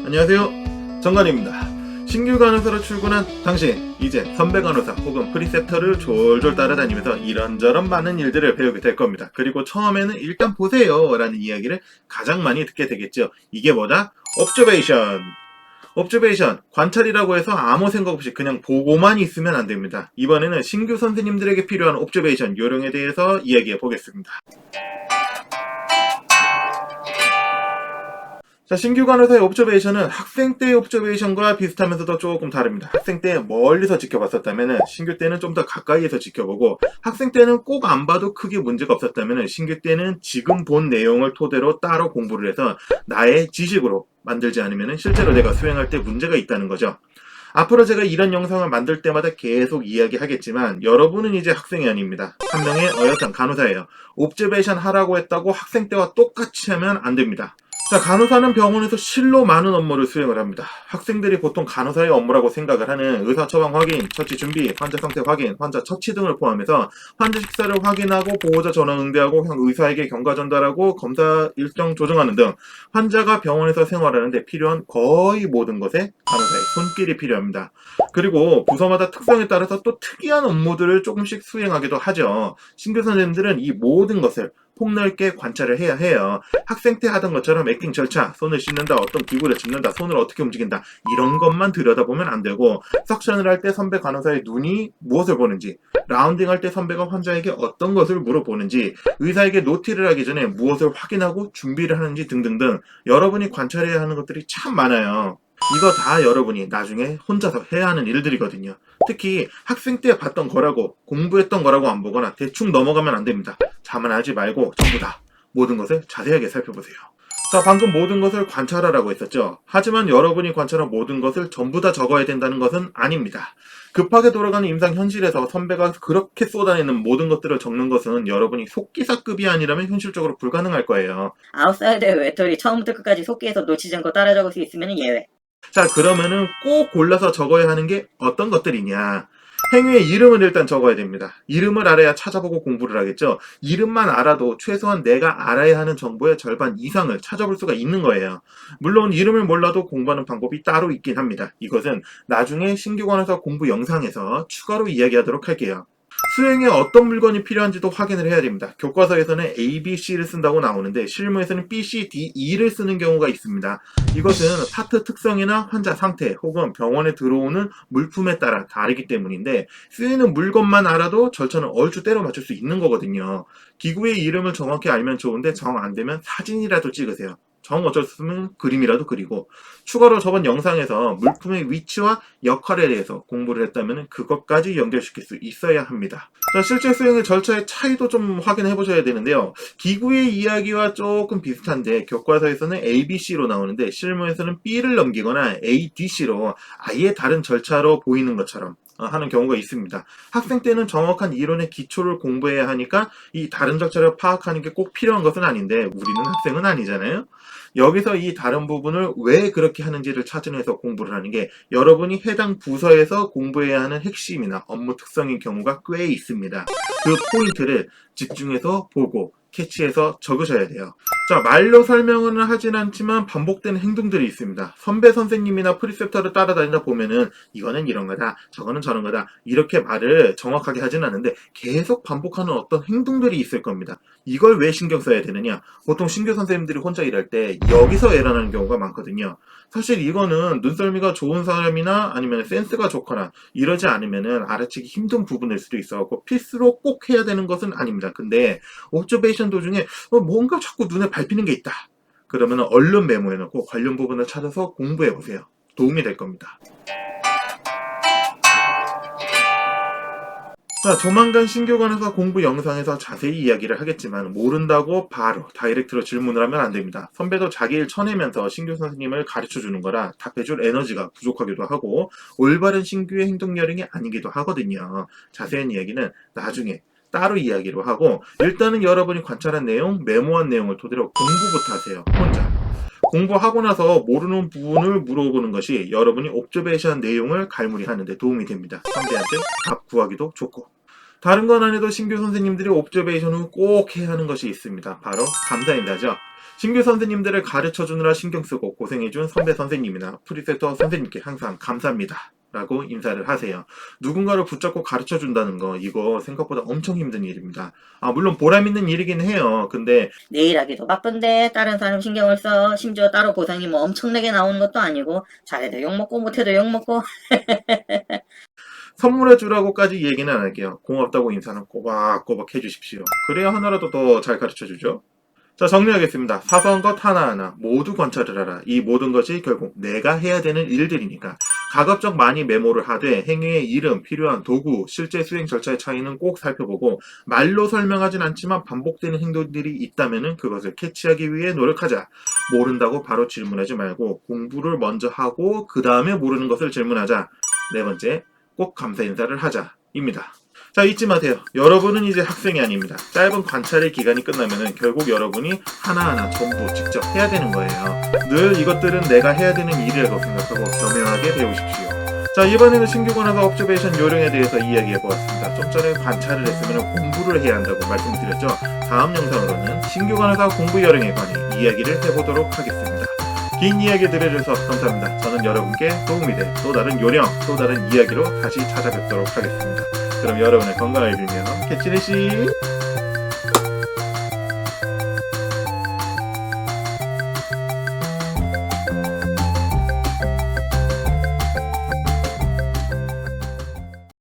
안녕하세요, 정관입니다. 신규 간호사로 출근한 당신, 이제 선배 간호사 혹은 프리셉터를 졸졸 따라다니면서 이런저런 많은 일들을 배우게 될 겁니다. 그리고 처음에는 일단 보세요 라는 이야기를 가장 많이 듣게 되겠죠. 이게 뭐다? 옵저베이션. 옵저베이션, 관찰이라고 해서 아무 생각 없이 그냥 보고만 있으면 안 됩니다. 이번에는 신규 선생님들에게 필요한 옵저베이션 요령에 대해서 이야기해 보겠습니다. 자, 신규 간호사의 옵저베이션은 학생 때의 옵저베이션과 비슷하면서도 조금 다릅니다. 학생 때 멀리서 지켜봤었다면 신규 때는 좀 더 가까이에서 지켜보고, 학생 때는 꼭 안 봐도 크게 문제가 없었다면 신규 때는 지금 본 내용을 토대로 따로 공부를 해서 나의 지식으로 만들지 않으면 실제로 내가 수행할 때 문제가 있다는 거죠. 앞으로 제가 이런 영상을 만들 때마다 계속 이야기하겠지만 여러분은 이제 학생이 아닙니다. 한 명의 어엿한 간호사예요. 옵저베이션 하라고 했다고 학생 때와 똑같이 하면 안 됩니다. 자, 간호사는 병원에서 실로 많은 업무를 수행을 합니다. 학생들이 보통 간호사의 업무라고 생각을 하는 의사 처방 확인, 처치 준비, 환자 상태 확인, 환자 처치 등을 포함해서 환자 식사를 확인하고 보호자 전화 응대하고 의사에게 경과 전달하고 검사 일정 조정하는 등 환자가 병원에서 생활하는데 필요한 거의 모든 것에 간호사의 손길이 필요합니다. 그리고 부서마다 특성에 따라서 또 특이한 업무들을 조금씩 수행하기도 하죠. 신규 선생님들은 이 모든 것을 폭넓게 관찰을 해야 해요. 학생 때 하던 것처럼 액팅 절차, 손을 씻는다, 어떤 기구를 짚는다, 손을 어떻게 움직인다, 이런 것만 들여다보면 안 되고, 석션을 할 때 선배 간호사의 눈이 무엇을 보는지, 라운딩 할 때 선배가 환자에게 어떤 것을 물어보는지, 의사에게 노티를 하기 전에 무엇을 확인하고 준비를 하는지 등등등 여러분이 관찰해야 하는 것들이 참 많아요. 이거 다 여러분이 나중에 혼자서 해야 하는 일들이거든요. 특히 학생 때 봤던 거라고 공부했던 거라고 안 보거나 대충 넘어가면 안 됩니다. 자만하지 말고 전부 다 모든 것을 자세하게 살펴보세요. 자, 방금 모든 것을 관찰하라고 했었죠. 하지만 여러분이 관찰한 모든 것을 전부 다 적어야 된다는 것은 아닙니다. 급하게 돌아가는 임상 현실에서 선배가 그렇게 쏟아내는 모든 것들을 적는 것은 여러분이 속기사급이 아니라면 현실적으로 불가능할 거예요. 아웃사이드 외톨이 처음부터 끝까지 속기에서 놓치지 않고 따라 적을 수 있으면 예외. 자, 그러면은 꼭 골라서 적어야 하는 게 어떤 것들이냐? 행위의 이름을 일단 적어야 됩니다. 이름을 알아야 찾아보고 공부를 하겠죠. 이름만 알아도 최소한 내가 알아야 하는 정보의 절반 이상을 찾아볼 수가 있는 거예요. 물론 이름을 몰라도 공부하는 방법이 따로 있긴 합니다. 이것은 나중에 신규 관해서 공부 영상에서 추가로 이야기하도록 할게요. 수행에 어떤 물건이 필요한지도 확인을 해야 됩니다. 교과서에서는 A, B, C를 쓴다고 나오는데 실무에서는 B, C, D, E를 쓰는 경우가 있습니다. 이것은 파트 특성이나 환자 상태 혹은 병원에 들어오는 물품에 따라 다르기 때문인데 쓰이는 물건만 알아도 절차는 얼추 때려 맞출 수 있는 거거든요. 기구의 이름을 정확히 알면 좋은데 정 안 되면 사진이라도 찍으세요. 정 어쩔 수 없으면 그림이라도 그리고, 추가로 저번 영상에서 물품의 위치와 역할에 대해서 공부를 했다면 그것까지 연결시킬 수 있어야 합니다. 자, 실제 수행의 절차의 차이도 좀 확인해 보셔야 되는데요. 기구의 이야기와 조금 비슷한데 교과서에서는 ABC로 나오는데 실무에서는 B를 넘기거나 ADC로 아예 다른 절차로 보이는 것처럼 하는 경우가 있습니다. 학생 때는 정확한 이론의 기초를 공부해야 하니까 이 다른 절차를 파악하는 게 꼭 필요한 것은 아닌데 우리는 학생은 아니잖아요. 여기서 이 다른 부분을 왜 그렇게 하는지를 찾아내서 공부를 하는 게 여러분이 해당 부서에서 공부해야 하는 핵심이나 업무 특성인 경우가 꽤 있습니다. 그 포인트를 집중해서 보고 캐치해서 적으셔야 돼요. 자, 말로 설명은 하진 않지만 반복되는 행동들이 있습니다. 선배 선생님이나 프리셉터를 따라다니다 보면은 이거는 이런 거다, 저거는 저런 거다, 이렇게 말을 정확하게 하진 않는데 계속 반복하는 어떤 행동들이 있을 겁니다. 이걸 왜 신경 써야 되느냐? 보통 신규 선생님들이 혼자 일할 때 여기서 에러나는 경우가 많거든요. 사실 이거는 눈썰미가 좋은 사람이나 아니면 센스가 좋거나 이러지 않으면은 알아채기 힘든 부분일 수도 있어갖고 필수로 꼭 해야 되는 것은 아닙니다. 근데 옵저베이션 도중에 뭔가 자꾸 눈에 밟히는 게 있다, 그러면 얼른 메모해놓고 관련 부분을 찾아서 공부해보세요. 도움이 될 겁니다. 자, 조만간 신규 관해서 공부 영상에서 자세히 이야기를 하겠지만 모른다고 바로 다이렉트로 질문을 하면 안 됩니다. 선배도 자기 일 쳐내면서 신규 선생님을 가르쳐주는 거라 답해줄 에너지가 부족하기도 하고 올바른 신규의 행동 요령이 아니기도 하거든요. 자세한 이야기는 나중에 따로 이야기로 하고, 일단은 여러분이 관찰한 내용, 메모한 내용을 토대로 공부부터 하세요. 혼자. 공부하고 나서 모르는 부분을 물어보는 것이 여러분이 옵저베이션 내용을 갈무리하는 데 도움이 됩니다. 선배한테 답 구하기도 좋고. 다른 건 안 해도 신규 선생님들이 옵저베이션 후 꼭 해야 하는 것이 있습니다. 바로 감사인사죠. 신규 선생님들을 가르쳐 주느라 신경 쓰고 고생해준 선배 선생님이나 프리セ터 선생님께 항상 감사합니다 라고 인사를 하세요. 누군가를 붙잡고 가르쳐 준다는 거 이거 생각보다 엄청 힘든 일입니다. 물론 보람 있는 일이긴 해요. 근데 내일 하기도 바쁜데 다른 사람 신경을 써. 심지어 따로 보상이 뭐 엄청나게 나오는 것도 아니고 잘해도 욕먹고 못해도 욕먹고. 선물해 주라고까지 얘기는 안 할게요. 고맙다고 인사는 꼬박꼬박 해주십시오. 그래야 하나라도 더 잘 가르쳐 주죠. 자, 정리하겠습니다. 사소한 것 하나하나 모두 관찰을 하라. 이 모든 것이 결국 내가 해야 되는 일들이니까 가급적 많이 메모를 하되 행위의 이름, 필요한 도구, 실제 수행 절차의 차이는 꼭 살펴보고 말로 설명하진 않지만 반복되는 행동들이 있다면 그것을 캐치하기 위해 노력하자. 모른다고 바로 질문하지 말고 공부를 먼저 하고 그 다음에 모르는 것을 질문하자. 네 번째, 꼭 감사 인사를 하자. 입니다. 자, 잊지 마세요. 여러분은 이제 학생이 아닙니다. 짧은 관찰의 기간이 끝나면 결국 여러분이 하나하나 전부 직접 해야 되는 거예요. 늘 이것들은 내가 해야 되는 일이라고 생각하고 겸허하게 배우십시오. 자, 이번에는 신규 관하사 옵저베이션 요령에 대해서 이야기해보았습니다. 좀 전에 관찰을 했으면 공부를 해야 한다고 말씀드렸죠. 다음 영상으로는 신규 관하사 공부 요령에 관해 이야기를 해보도록 하겠습니다. 긴 이야기 들어주셔서 감사합니다. 저는 여러분께 도움이 될 또 다른 요령, 또 다른 이야기로 다시 찾아뵙도록 하겠습니다. 그럼 여러분의 건강을 빌며 캐치네시